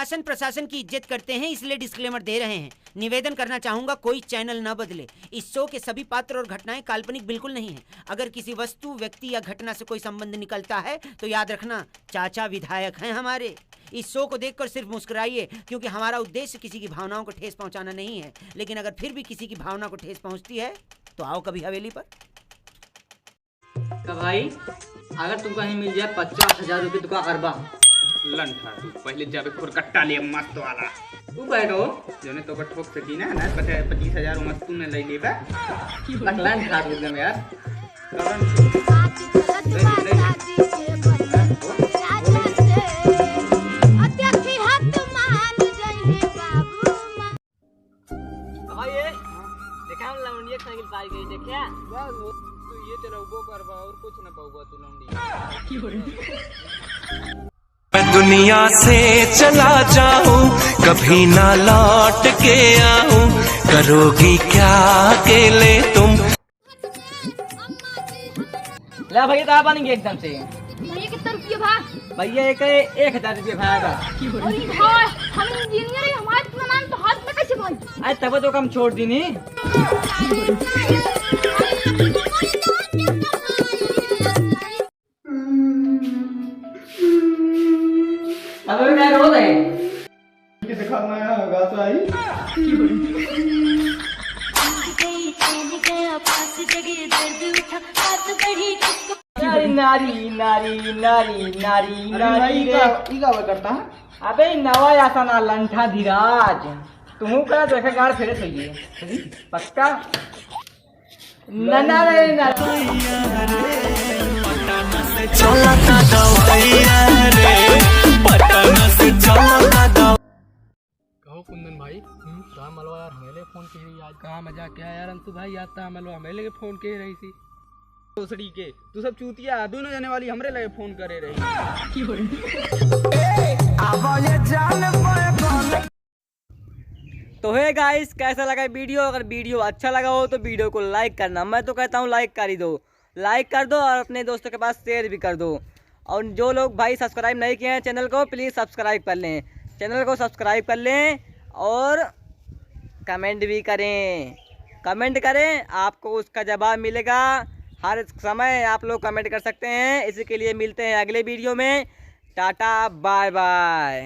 शासन प्रशासन की इज्जत करते हैं, इसलिए डिस्क्लेमर दे रहे हैं। निवेदन करना चाहूंगा कोई चैनल न बदले। इस शो के सभी पात्र और घटनाएं काल्पनिक बिल्कुल नहीं है। अगर किसी वस्तु, व्यक्ति या घटना से कोई संबंध निकलता है तो याद रखना चाचा विधायक हैं हमारे। इस शो को देखकर सिर्फ मुस्कुराइए, क्योंकि हमारा उद्देश्य किसी की भावनाओं को ठेस पहुंचाना नहीं है। लेकिन अगर फिर भी किसी की भावना को ठेस पहुंचती है तो आओ कभी हवेली पर। तो भाई अगर तुमको कहीं मिल जाए 50,000 रुपये तुमका अरबा लंठा तू पहले जाबे खुरकट्टा ले मस्त वाला तू बैठो जोने तो ठोक सकी ना 25,000 मस्त तूने ले लेबा लखलन खा दूँ में यार साइकिल पाई गई देखिए बस वो तू ये तेरा वो करवा और कुछ ना पाऊगा तू लौंडी। मैं दुनिया से चला जाऊं कभी ना लौट के आऊं, करोगी क्या अकेले तुम। ला भैया तो बनेंगे एकदम से। भैया कितना रुपया भा? भैया 1,000 रुपये भागा। अरे भाई हम इंजीनियर हैं, हमारे इतना नाम तो हाथ में कैसे भाई? अरे तब तो कम छोड़ दी नहीं। अब मैं रो रहे दिखाना है गास आई नारी नारी नारी नारी नारी का करता है। अबे नवा ऐसा ना लंठा धीराज तुम का देखे गाड़ फेरे चाहिए पक्का नना रे ना चलता दवाइया रे पटना से चलता दवा। कहो कुंदन भाई कहाँ मलवा यार हमें फोन के रही आज कहाँ मजा क्या यार अंतु भाई याद था मलवा हमें लगे फोन के रही थी दूसरी के तू सब चूतिया दोनों जाने वाली हमरे लगे फोन करे रही। तो है गाइस कैसा लगा वीडियो? अगर वीडियो अच्छा लगा हो तो वीडियो को लाइक करना, मैं तो कहता हूँ लाइक कर ही दो, लाइक कर दो और अपने दोस्तों के पास शेयर भी कर दो। और जो लोग भाई सब्सक्राइब नहीं किए हैं चैनल को प्लीज़ सब्सक्राइब कर लें, चैनल को सब्सक्राइब कर लें और कमेंट भी करें, कमेंट करें आपको उसका जवाब मिलेगा। हर समय आप लोग कमेंट कर सकते हैं। इसी के लिए मिलते हैं अगले वीडियो में। Tata bye bye.